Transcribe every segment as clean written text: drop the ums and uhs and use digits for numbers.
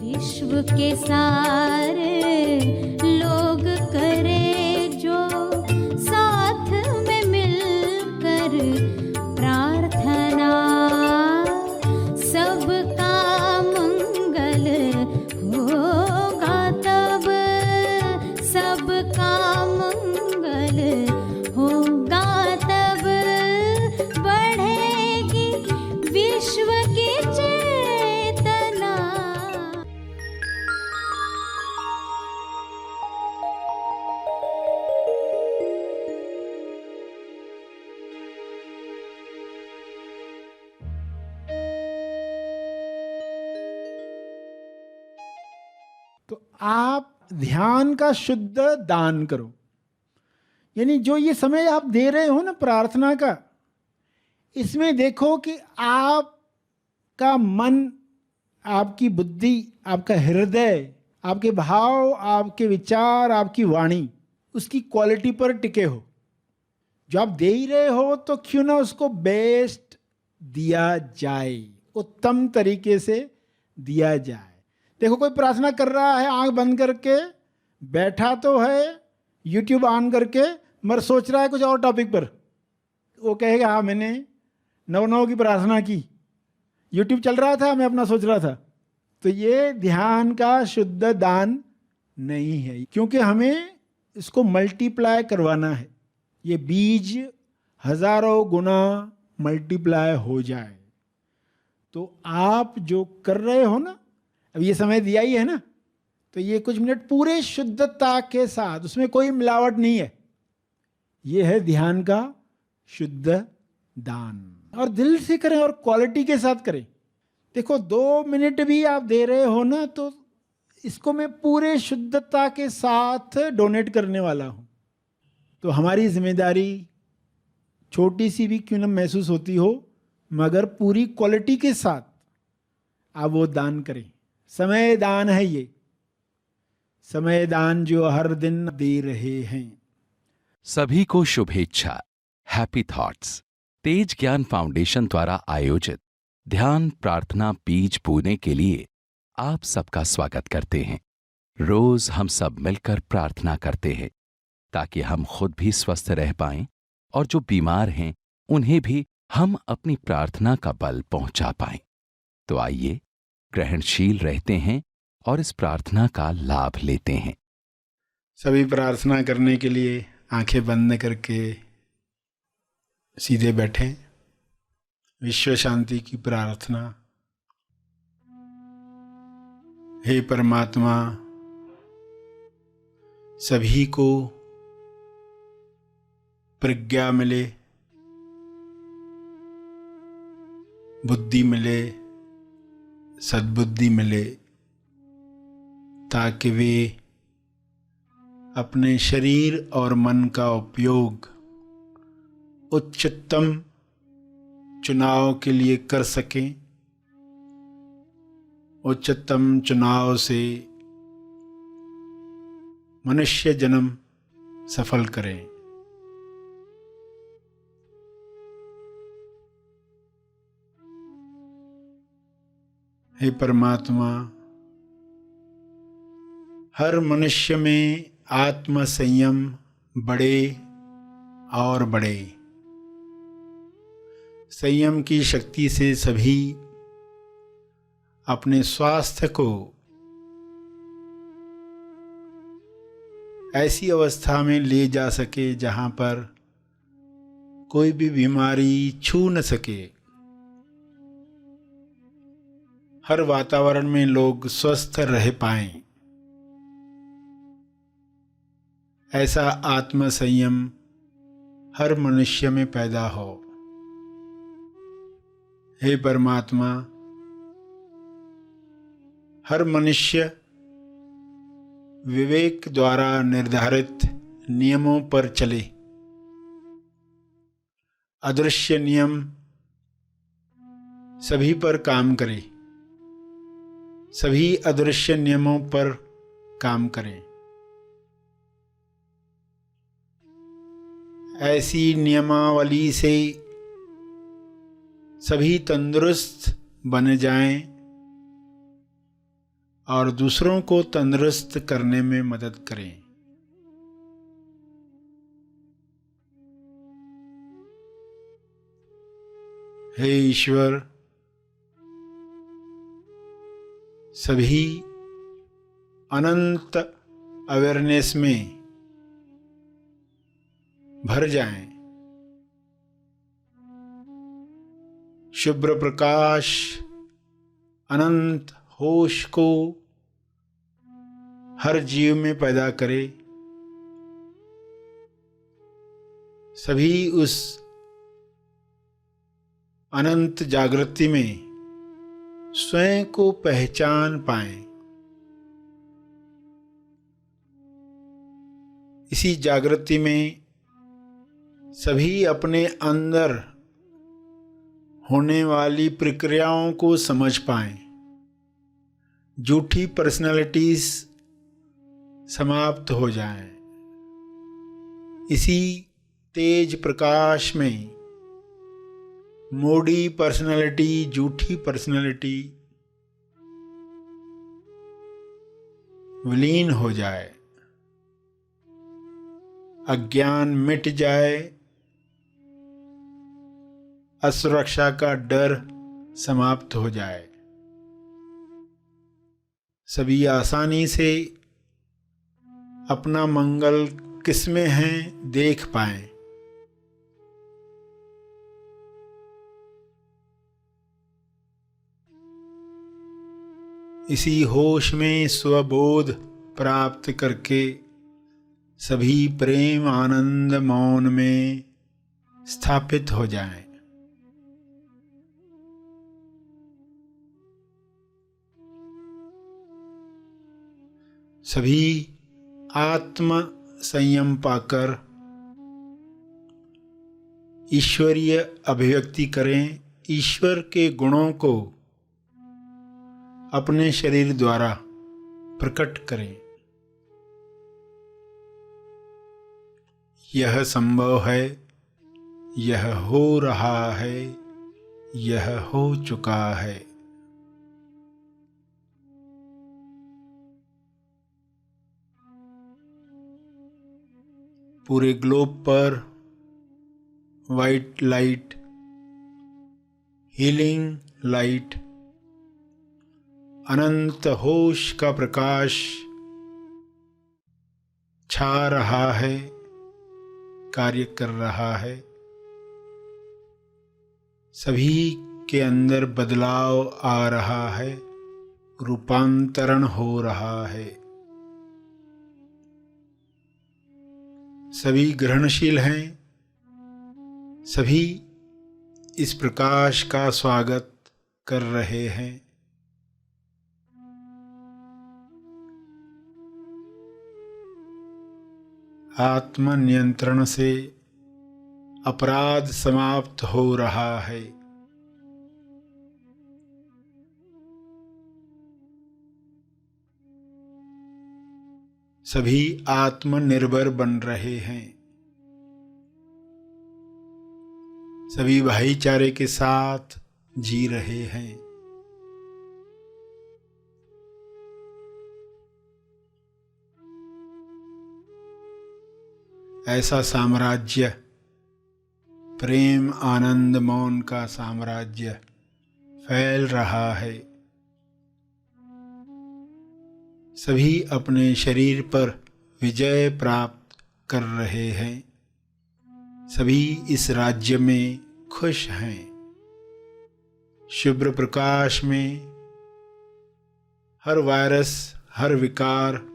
विश्व के सारे लोग करे जो साथ में मिलकर प्रार्थना, सबका मंगल होगा तब, सबका मंगल होगा तब, बढ़ेगी विश्व की चेतना। तो आप ध्यान का शुद्ध दान करो, यानी जो ये समय आप दे रहे हो ना प्रार्थना का, इसमें देखो कि आपका मन, आपकी बुद्धि, आपका हृदय, आपके भाव, आपके विचार, आपकी वाणी उसकी क्वालिटी पर टिके हो। जो आप दे ही रहे हो तो क्यों ना उसको बेस्ट दिया जाए, उत्तम तरीके से दिया जाए। देखो कोई प्रार्थना कर रहा है आंख बंद करके, बैठा तो है यूट्यूब ऑन करके, मगर सोच रहा है कुछ और टॉपिक पर। वो कहेगा हाँ मैंने 9/9 की प्रार्थना की, यूट्यूब चल रहा था, मैं अपना सोच रहा था। तो ये ध्यान का शुद्ध दान नहीं है, क्योंकि हमें इसको मल्टीप्लाई करवाना है, ये बीज हजारों गुना मल्टीप्लाई हो जाए। तो आप जो कर रहे हो ना, अब ये समय दिया ही है ना, तो ये कुछ मिनट पूरे शुद्धता के साथ, उसमें कोई मिलावट नहीं है, ये है ध्यान का शुद्ध दान। और दिल से करें और क्वालिटी के साथ करें। देखो 2 मिनट भी आप दे रहे हो ना, तो इसको मैं पूरे शुद्धता के साथ डोनेट करने वाला हूं। तो हमारी जिम्मेदारी छोटी सी भी क्यों न महसूस होती हो, मगर पूरी क्वालिटी के साथ आप वो दान करें। समय दान है ये, समय दान जो हर दिन दे रहे हैं। सभी को शुभेच्छा। हैप्पी थॉट्स तेज ज्ञान फाउंडेशन द्वारा आयोजित ध्यान प्रार्थना बीज बोने के लिए आप सबका स्वागत करते हैं। रोज हम सब मिलकर प्रार्थना करते हैं ताकि हम खुद भी स्वस्थ रह पाएं और जो बीमार हैं उन्हें भी हम अपनी प्रार्थना का बल पहुंचा पाएं। तो आइए ग्रहणशील रहते हैं और इस प्रार्थना का लाभ लेते हैं। सभी प्रार्थना करने के लिए आंखें बंद करके सीधे बैठें। विश्व शांति की प्रार्थना। हे परमात्मा, सभी को प्रज्ञा मिले, बुद्धि मिले, सद्बुद्धि मिले, ताकि वे अपने शरीर और मन का उपयोग उच्चतम चुनाव के लिए कर सकें। उच्चतम चुनाव से मनुष्य जन्म सफल करें। हे परमात्मा, हर मनुष्य में आत्म संयम बढ़े और बढ़े। संयम की शक्ति से सभी अपने स्वास्थ्य को ऐसी अवस्था में ले जा सके जहां पर कोई भी बीमारी छू न सके। हर वातावरण में लोग स्वस्थ रह पाएं, ऐसा आत्म संयम हर मनुष्य में पैदा हो। हे परमात्मा, हर मनुष्य विवेक द्वारा निर्धारित नियमों पर चले। अदृश्य नियम सभी पर काम करे, सभी अदृश्य नियमों पर काम करें। ऐसी नियमावली से सभी तंदुरुस्त बन जाएं और दूसरों को तंदुरुस्त करने में मदद करें। हे ईश्वर, सभी अनंत अवेयरनेस में भर जाएं। शुभ्र प्रकाश अनंत होश को हर जीव में पैदा करे। सभी उस अनंत जागृति में स्वयं को पहचान पाएं। इसी जागृति में सभी अपने अंदर होने वाली प्रक्रियाओं को समझ पाएं। झूठी पर्सनालिटीज समाप्त हो जाएं। इसी तेज प्रकाश में मोड़ी पर्सनालिटी, झूठी पर्सनालिटी विलीन हो जाए, अज्ञान मिट जाए, असुरक्षा का डर समाप्त हो जाए। सभी आसानी से अपना मंगल किसमें है देख पाएं। इसी होश में स्वबोध प्राप्त करके सभी प्रेम आनंद मौन में स्थापित हो जाएं। सभी आत्म संयम पाकर ईश्वरीय अभिव्यक्ति करें। ईश्वर के गुणों को अपने शरीर द्वारा प्रकट करें। यह संभव है, यह हो रहा है, यह हो चुका है। पूरे ग्लोब पर वाइट लाइट, हीलिंग लाइट, अनंत होश का प्रकाश छा रहा है, कार्य कर रहा है। सभी के अंदर बदलाव आ रहा है, रूपांतरण हो रहा है। सभी ग्रहणशील हैं। सभी इस प्रकाश का स्वागत कर रहे हैं। आत्म नियंत्रण से अपराध समाप्त हो रहा है। सभी आत्मनिर्भर बन रहे हैं। सभी भाईचारे के साथ जी रहे हैं। ऐसा साम्राज्य, प्रेम आनंद मौन का साम्राज्य फैल रहा है। सभी अपने शरीर पर विजय प्राप्त कर रहे हैं। सभी इस राज्य में खुश हैं। शुभ्र प्रकाश में हर वायरस, हर विकार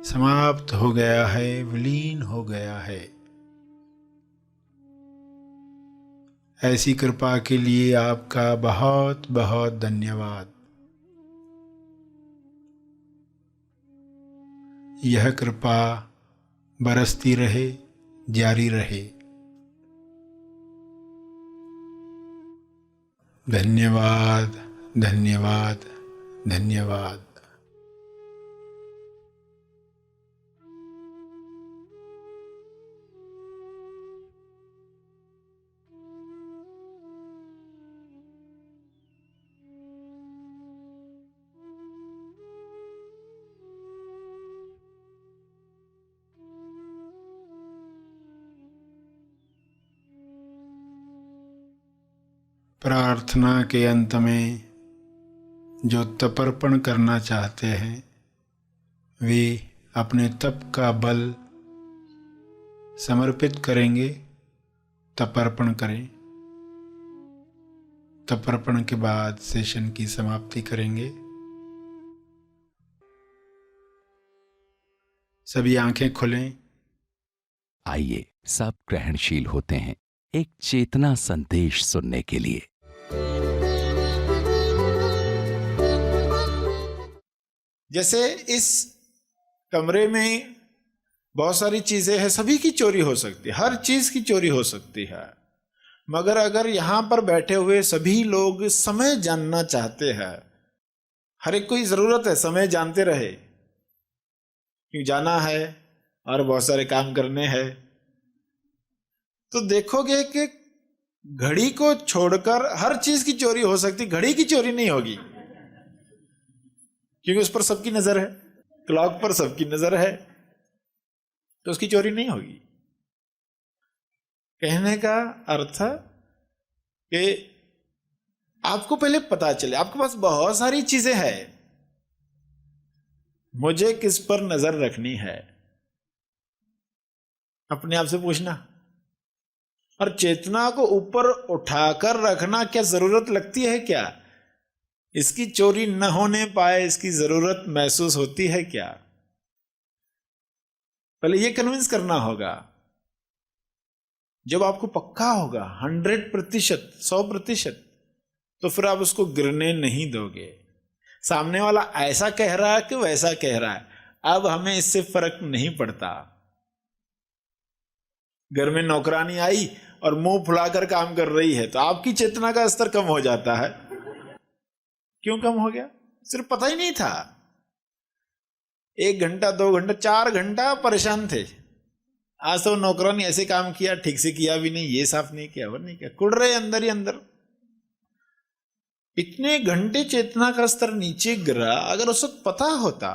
समाप्त हो गया है, विलीन हो गया है। ऐसी कृपा के लिए आपका बहुत बहुत धन्यवाद। यह कृपा बरसती रहे, जारी रहे। धन्यवाद, धन्यवाद, धन्यवाद। प्रार्थना के अंत में जो तपर्पण करना चाहते हैं वे अपने तप का बल समर्पित करेंगे, तपर्पण करें। तपर्पण के बाद सेशन की समाप्ति करेंगे। सभी आंखें खोलें। आइए सब ग्रहणशील होते हैं एक चेतना संदेश सुनने के लिए। जैसे इस कमरे में बहुत सारी चीजें हैं, सभी की चोरी हो सकती है, हर चीज की चोरी हो सकती है, मगर अगर यहां पर बैठे हुए सभी लोग समय जानना चाहते हैं, हर एक को जरूरत है समय जानते रहे, क्यों जाना है और बहुत सारे काम करने हैं, तो देखोगे कि घड़ी को छोड़कर हर चीज की चोरी हो सकती, घड़ी की चोरी नहीं होगी, क्योंकि उस पर सबकी नजर है, क्लॉक पर सबकी नजर है, तो उसकी चोरी नहीं होगी। कहने का अर्थ कि आपको पहले पता चले, आपके पास बहुत सारी चीजें हैं, मुझे किस पर नजर रखनी है, अपने आप से पूछना। और चेतना को ऊपर उठाकर रखना क्या जरूरत लगती है क्या? इसकी चोरी न होने पाए इसकी जरूरत महसूस होती है क्या? पहले यह कन्विंस करना होगा। जब आपको पक्का होगा 100%, 100%, तो फिर आप उसको गिरने नहीं दोगे। सामने वाला ऐसा कह रहा है कि वैसा कह रहा है, अब हमें इससे फर्क नहीं पड़ता। घर में नौकरानी आई और मुंह फुलाकर काम कर रही है, तो आपकी चेतना का स्तर कम हो जाता है। क्यों कम हो गया? सिर्फ पता ही नहीं था। 1 घंटा 2 घंटा 4 घंटा परेशान थे। आज तो नौकरानी ऐसे काम किया, ठीक से किया भी नहीं, ये साफ नहीं किया, वो नहीं किया, कुड़ रहे अंदर ही अंदर। इतने घंटे चेतना का स्तर नीचे गिरा। अगर उस वक्त पता होता,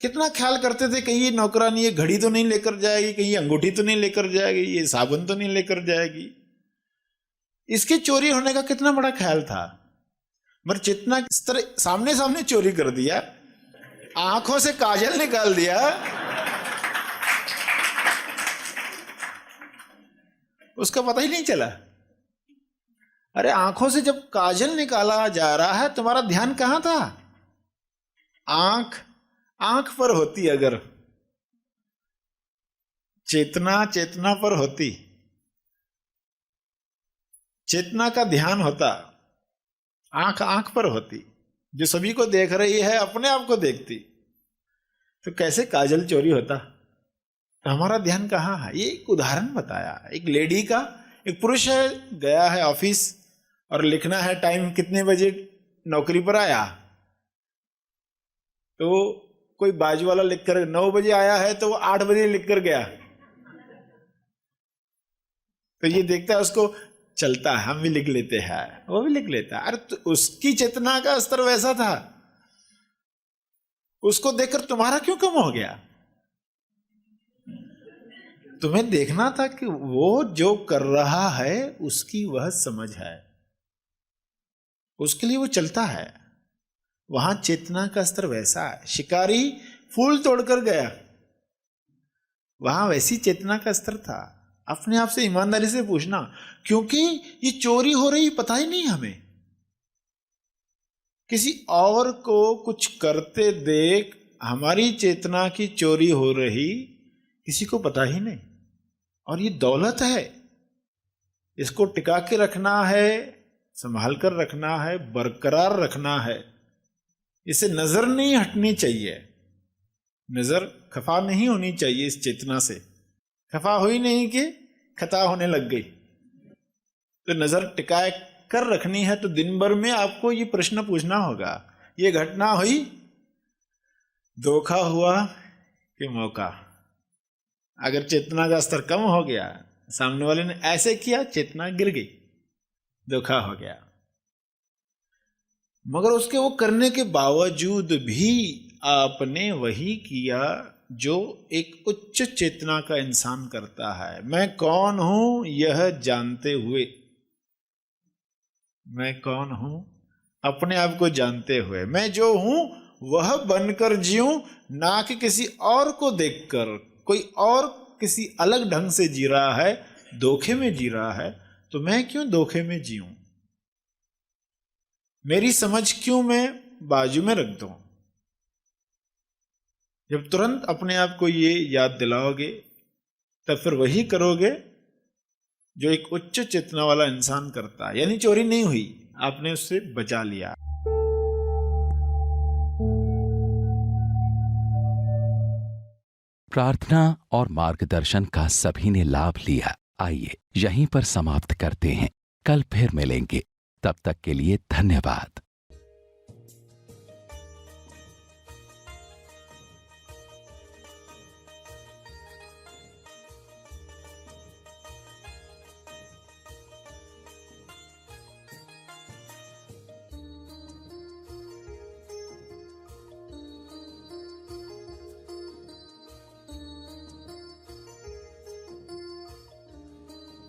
कितना ख्याल करते थे, कहीं ये नौकरानी ये घड़ी तो नहीं लेकर जाएगी, कहीं अंगूठी तो नहीं लेकर जाएगी, ये साबुन तो नहीं लेकर जाएगी। इसके चोरी होने का कितना बड़ा ख्याल था, मगर चेतना स्तर सामने सामने चोरी कर दिया। आंखों से काजल निकाल दिया, उसका पता ही नहीं चला। अरे आंखों से जब काजल निकाला जा रहा है, तुम्हारा ध्यान कहां था? आंख पर होती, अगर चेतना पर होती, चेतना का ध्यान होता, आंख पर होती, जो सभी को देख रही है अपने आप को देखती, तो कैसे काजल चोरी होता? तो हमारा ध्यान कहाँ है? ये एक उदाहरण बताया। एक लेडी का, एक पुरुष है, गया है ऑफिस और लिखना है टाइम कितने बजे नौकरी पर आया, तो कोई बाजू वाला लिखकर 9 बजे आया है, तो वो 8 बजे लिखकर गया। तो ये देखता है, उसको चलता है, हम भी लिख लेते हैं, वो भी लिख लेता है। अरे तो उसकी चेतना का स्तर वैसा था, उसको देखकर तुम्हारा क्यों कम हो गया? तुम्हें देखना था कि वो जो कर रहा है उसकी वह समझ है, उसके लिए वो चलता है। वहां चेतना का स्तर वैसा है। शिकारी फूल तोड़कर गया, वहां वैसी चेतना का स्तर था। अपने आप से ईमानदारी से पूछना, क्योंकि ये चोरी हो रही पता ही नहीं हमें। किसी और को कुछ करते देख हमारी चेतना की चोरी हो रही किसी को पता ही नहीं। और ये दौलत है, इसको टिका के रखना है, संभाल कर रखना है, बरकरार रखना है। इसे नजर नहीं हटनी चाहिए, नजर खफा नहीं होनी चाहिए। इस चेतना से खफा हुई नहीं कि खता होने लग गई, तो नजर टिकाए कर रखनी है। तो दिन भर में आपको ये प्रश्न पूछना होगा, ये घटना हुई, धोखा हुआ कि मौका? अगर चेतना का स्तर कम हो गया, सामने वाले ने ऐसे किया, चेतना गिर गई, धोखा हो गया। मगर उसके वो करने के बावजूद भी आपने वही किया जो एक उच्च चेतना का इंसान करता है। मैं कौन हूं यह जानते हुए, मैं कौन हूं अपने आप को जानते हुए, मैं जो हूं वह बनकर जीऊं, ना कि किसी और को देखकर। कोई और किसी अलग ढंग से जी रहा है, धोखे में जी रहा है, तो मैं क्यों धोखे में जीऊं? मेरी समझ क्यों मैं बाजू में रख दूं? जब तुरंत अपने आप को ये याद दिलाओगे, तब फिर वही करोगे जो एक उच्च चेतना वाला इंसान करता है। यानी चोरी नहीं हुई, आपने उससे बचा लिया। प्रार्थना और मार्गदर्शन का सभी ने लाभ लिया। आइए यहीं पर समाप्त करते हैं, कल फिर मिलेंगे। तब तक के लिए धन्यवाद।